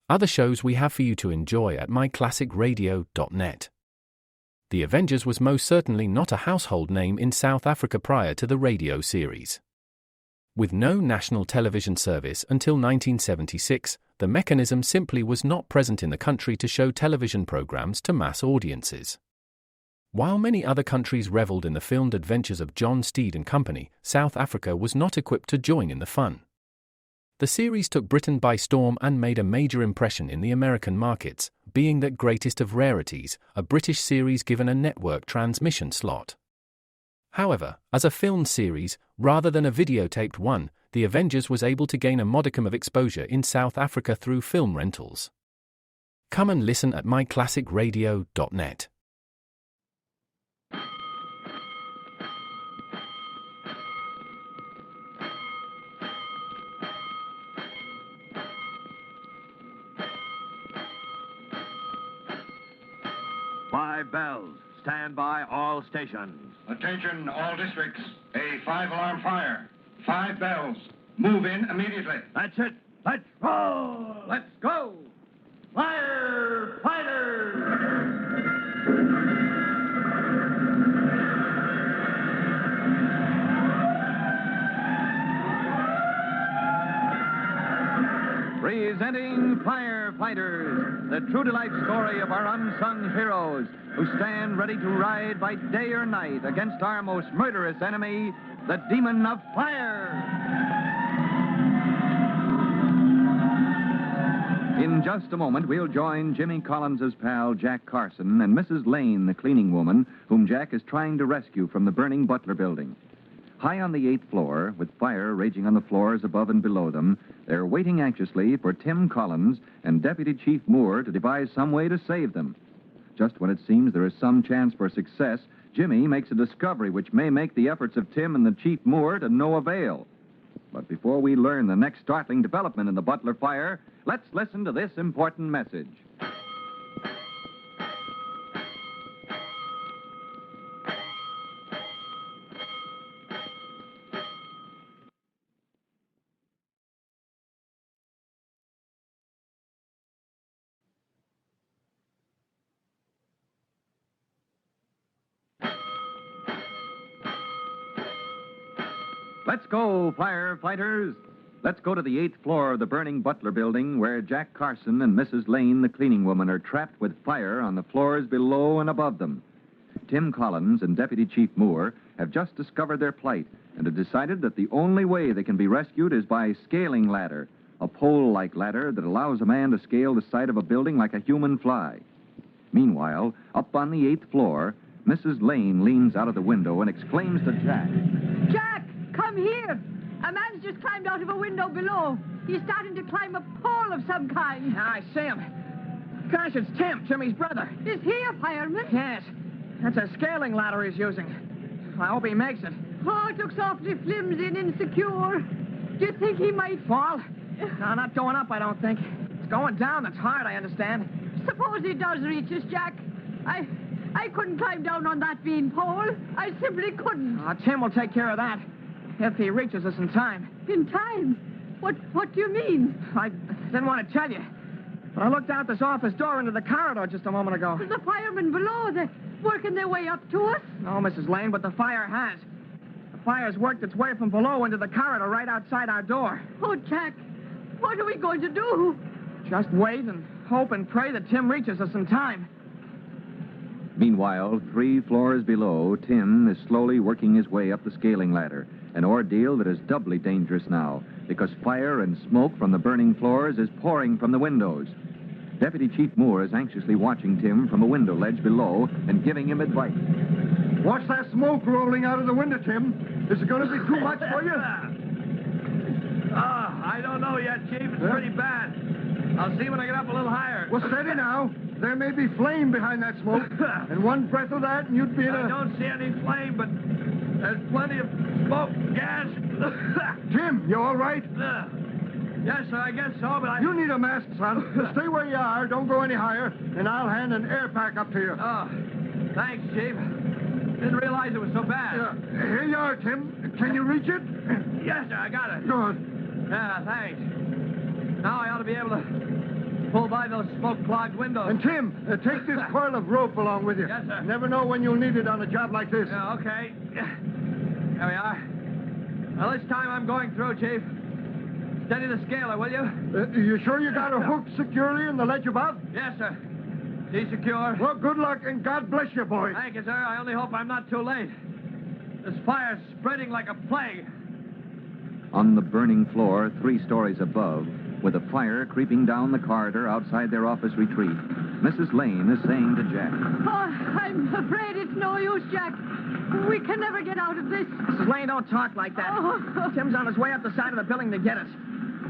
Other shows we have for you to enjoy at myclassicradio.net. The Avengers was most certainly not a household name in South Africa prior to the radio series. With no national television service until 1976, the mechanism simply was not present in the country to show television programs to mass audiences. While many other countries reveled in the filmed adventures of John Steed and company, South Africa was not equipped to join in the fun. The series took Britain by storm and made a major impression in the American markets, being that greatest of rarities, a British series given a network transmission slot. However, as a filmed series, rather than a videotaped one, The Avengers was able to gain a modicum of exposure in South Africa through film rentals. Come and listen at myclassicradio.net. Five bells. Stand by all stations. Attention all districts. A 5-alarm fire. 5 bells. Move in immediately. That's it. Let's roll. Let's go. Firefighters! Presenting Firefighters, the true-to-life story of our unsung heroes who stand ready to ride by day or night against our most murderous enemy, the demon of fire. In just a moment, we'll join Jimmy Collins's pal, Jack Carson, and Mrs. Lane, the cleaning woman, whom Jack is trying to rescue from the burning Butler building. High on the 8th floor, with fire raging on the floors above and below them, they're waiting anxiously for Tim Collins and Deputy Chief Moore to devise some way to save them. Just when it seems there is some chance for success, Jimmy makes a discovery which may make the efforts of Tim and the Chief Moore to no avail. But before we learn the next startling development in the Butler fire, let's listen to this important message. Let's go, firefighters. Let's go to the 8th floor of the burning Butler building where Jack Carson and Mrs. Lane, the cleaning woman, are trapped with fire on the floors below and above them. Tim Collins and Deputy Chief Moore have just discovered their plight and have decided that the only way they can be rescued is by scaling ladder, a pole-like ladder that allows a man to scale the side of a building like a human fly. Meanwhile, up on the 8th floor, Mrs. Lane leans out of the window and exclaims to Jack, "Jack, come here! A man's just climbed out of a window below. He's starting to climb a pole of some kind." I see him. Gosh, it's Tim, Jimmy's brother. Is he a fireman? Yes. That's a scaling ladder he's using. I hope he makes it. Oh, it looks awfully flimsy and insecure. Do you think he might Fall? No, not going up, I don't think. It's going down that's hard, I understand. Suppose he does reach us, Jack. I couldn't climb down on that bean pole. I simply couldn't. Tim will take care of that. If he reaches us in time. In time? What do you mean? I didn't want to tell you. But I looked out this office door into the corridor just a moment ago. The firemen below, they're working their way up to us. No, Mrs. Lane, but the fire has. The fire's worked its way from below into the corridor right outside our door. Oh, Jack, what are we going to do? Just wait and hope and pray that Tim reaches us in time. Meanwhile, 3 floors below, Tim is slowly working his way up the scaling ladder, an ordeal that is doubly dangerous now, because fire and smoke from the burning floors is pouring from the windows. Deputy Chief Moore is anxiously watching Tim from a window ledge below and giving him advice. Watch that smoke rolling out of the window, Tim. Is it going to be too much for you? I don't know yet, Chief. It's pretty bad. I'll see when I get up a little higher. Well, steady now. There may be flame behind that smoke. And one breath of that, and you'd be in I a... don't see any flame, but there's plenty of smoke, gas. Jim, you all right? Yes, sir, I guess so, but You need a mask, son. Stay where you are. Don't go any higher, and I'll hand an air pack up to you. Oh, thanks, Chief. Didn't realize it was so bad. Here you are, Tim. Can you reach it? Yes, sir, I got it. Good. Yeah, thanks. Now I ought to be able to pull by those smoke-clogged windows. And Tim, take this coil of rope along with you. Yes, sir. Never know when you'll need it on a job like this. Yeah, okay. There we are. Well, this time I'm going through, Chief. Steady the scaler, will you? You sure you got her hooked securely in the ledge above? Yes, sir. She's secure. Well, good luck and God bless you, boys. Thank you, sir. I only hope I'm not too late. This fire's spreading like a plague. On the burning floor, 3 stories above, with a fire creeping down the corridor outside their office retreat, Mrs. Lane is saying to Jack, Oh, I'm afraid it's no use, Jack. We can never get out of this. Mrs. Lane, don't talk like that. Oh. Tim's on his way up the side of the building to get us.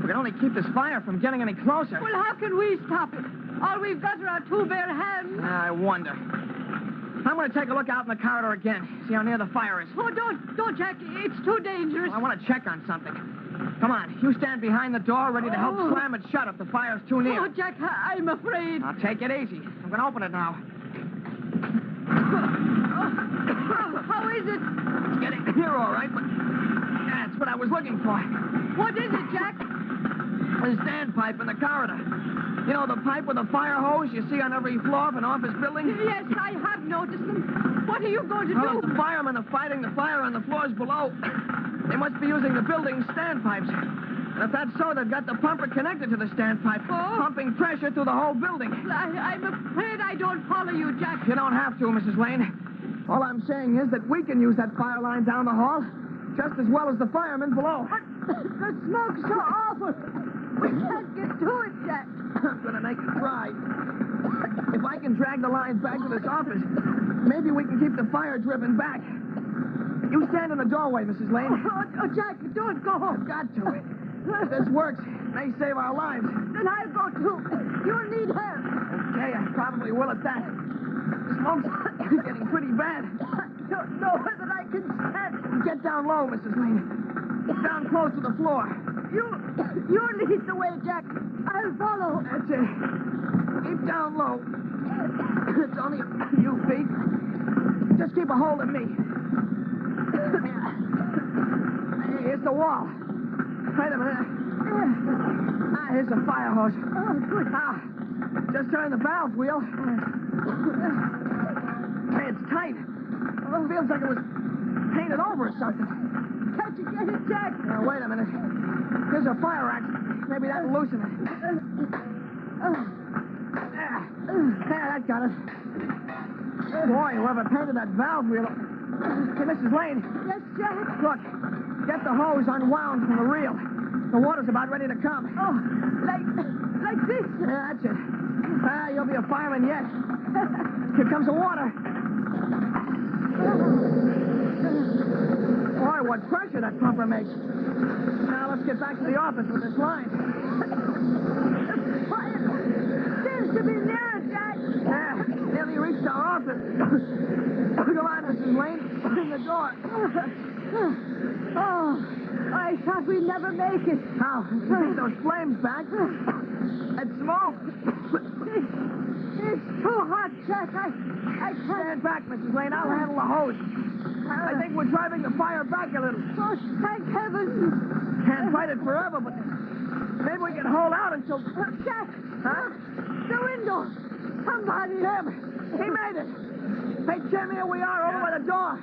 We can only keep this fire from getting any closer. Well, how can we stop it? All we've got are our 2 bare hands. I wonder. I'm going to take a look out in the corridor again. See how near the fire is. Oh, don't, Jack. It's too dangerous. I want to check on something. Come on. You stand behind the door ready to help Oh. slam it shut if the fire's too near. Oh, Jack, I'm afraid. Now, take it easy. I'm going to open it now. How is it? It's getting near all right, but that's what I was looking for. What is it, Jack? The standpipe in the corridor. You know, the pipe with the fire hose you see on every floor of an office building? Yes, I have noticed them. What are you going to Well, do? if the firemen are fighting the fire on the floors below, they must be using the building's standpipes. And if that's so, they've got the pumper connected to the standpipe, pumping pressure through the whole building. I'm afraid I don't follow you, Jack. You don't have to, Mrs. Lane. All I'm saying is that we can use that fire line down the hall just as well as the firemen below. But the smoke's so awful. We can't get to it, Jack. I'm going to make it try. If I can drag the lines back to this office, maybe we can keep the fire driven back. You stand in the doorway, Mrs. Lane. Oh, Jack, don't go. I've got to. If this works, it may save our lives. Then I'll go, too. You'll need help. Okay, I probably will at that. The smoke's getting pretty bad. I don't know whether I can stand. Get down low, Mrs. Lane. Down close to the floor. You lead the way, Jack. I'll follow. That's it. Keep down low. It's only a few feet. Just keep a hold of me. Here's the wall. Wait a minute. Here's the fire hose. Oh, good. Now, just turn the valve wheel. Hey, it's tight. It feels like it was painted over or something. Can't you get it, Jack? Now, wait a minute. Here's a fire axe. Maybe that'll loosen it. There, that got it. Boy, whoever painted that valve wheel. Hey, Mrs. Lane. Yes, Jack. Look, get the hose unwound from the reel. The water's about ready to come. Oh, like this. Yeah, that's it. You'll be a fireman yet. Here comes the water. Boy, what pressure that pumper makes. Now let's get back to the office with this line. Fire seems to be near us, Jack. Yeah, nearly reached our office. Come on, Mrs. Lane. Open the door. Oh, I thought we'd never make it. Now, see those flames back? That smoke. It's too hot, Jack. I can't. Stand back, Mrs. Lane. I'll handle the hose. I think we're driving the fire back a little. Oh, thank heaven. Can't fight it forever, but maybe we can hold out until... Jack. Huh? The window. Somebody. Tim, he made it. Hey, Tim, here we are over by the door.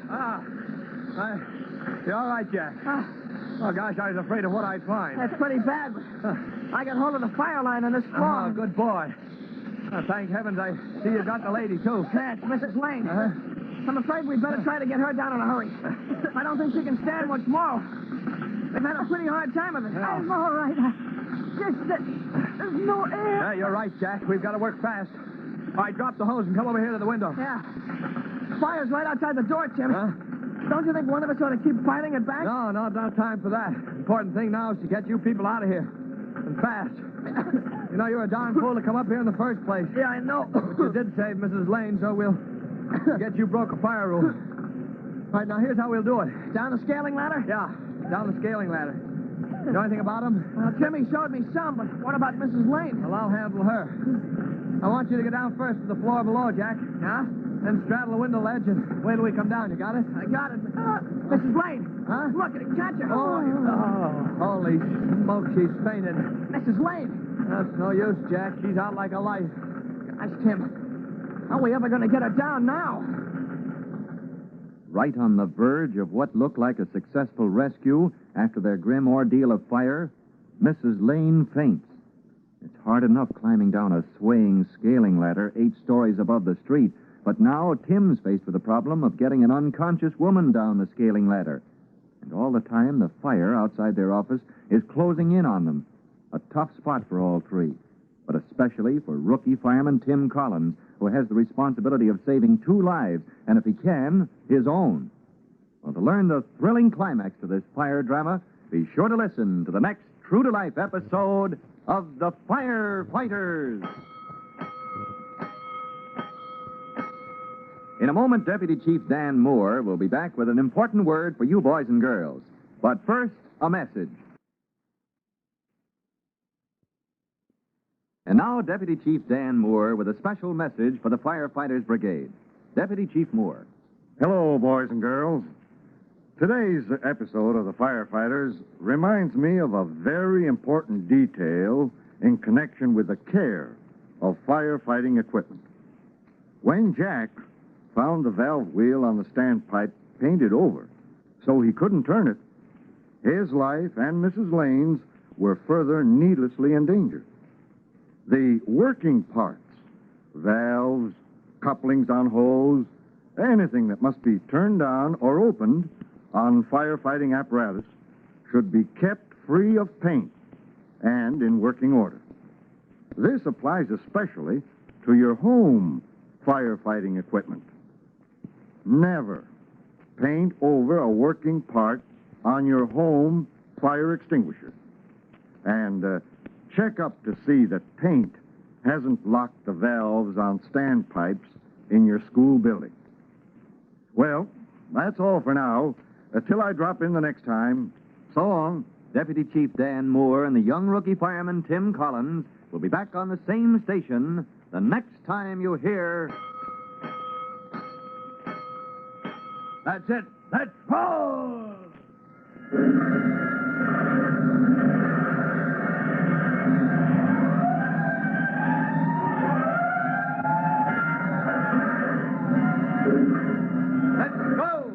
You all right, Jack? Oh, gosh, I was afraid of what I'd find. That's pretty bad, but I got hold of the fire line on this floor. Oh, good boy. Thank heavens, I see you got the lady, too. That's Mrs. Lane. I'm afraid we'd better try to get her down in a hurry. I don't think she can stand much more. They've had a pretty hard time of it. I'm all right. Just that there's no air. Yeah, you're right, Jack. We've got to work fast. All right, drop the hose and come over here to the window. Yeah. Fire's right outside the door, Tim. Huh? Don't you think one of us ought to keep fighting it back? No, not time for that. Important thing now is to get you people out of here. And fast. You know, you're a darn fool to come up here in the first place. Yeah, I know. But you did save Mrs. Lane, so we'll get you broke a fire rule. All right, now here's how we'll do it. Down the scaling ladder? Yeah, down the scaling ladder. You know anything about them? Well, Jimmy showed me some, but what about Mrs. Lane? Well, I'll handle her. I want you to get down first to the floor below, Jack. Yeah? Then straddle the window ledge and wait till we come down. You got it? I got it. Mrs. Lane. Huh? Look, catch her. Oh, holy smoke, she's fainted. Mrs. Lane. That's no use, Jack. She's out like a light. Gosh, Tim, how are we ever going to get her down now? Right on the verge of what looked like a successful rescue after their grim ordeal of fire, Mrs. Lane faints. It's hard enough climbing down a swaying scaling ladder 8 stories above the street, but now Tim's faced with the problem of getting an unconscious woman down the scaling ladder. And all the time, the fire outside their office is closing in on them. A tough spot for all three, but especially for rookie fireman Tim Collins, who has the responsibility of saving 2 lives, and if he can, his own. Well, to learn the thrilling climax to this fire drama, be sure to listen to the next true-to-life episode of The Firefighters. In a moment, Deputy Chief Dan Moore will be back with an important word for you boys and girls. But first, a message. And now, Deputy Chief Dan Moore with a special message for the Firefighters Brigade. Deputy Chief Moore. Hello, boys and girls. Today's episode of the Firefighters reminds me of a very important detail in connection with the care of firefighting equipment. When Jack found the valve wheel on the standpipe painted over so he couldn't turn it, his life and Mrs. Lane's were further needlessly endangered. The working parts, valves, couplings on hose, anything that must be turned on or opened on firefighting apparatus should be kept free of paint and in working order. This applies especially to your home firefighting equipment. Never paint over a working part on your home fire extinguisher. And check up to see that paint hasn't locked the valves on standpipes in your school building. Well, that's all for now. Till I drop in the next time, so long. Deputy Chief Dan Moore and the young rookie fireman Tim Collins will be back on the same station the next time you hear... That's it. Let's roll! Let's go!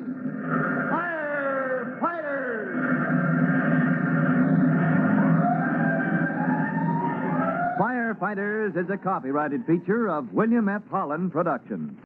Firefighters! Firefighters is a copyrighted feature of William F. Holland Productions.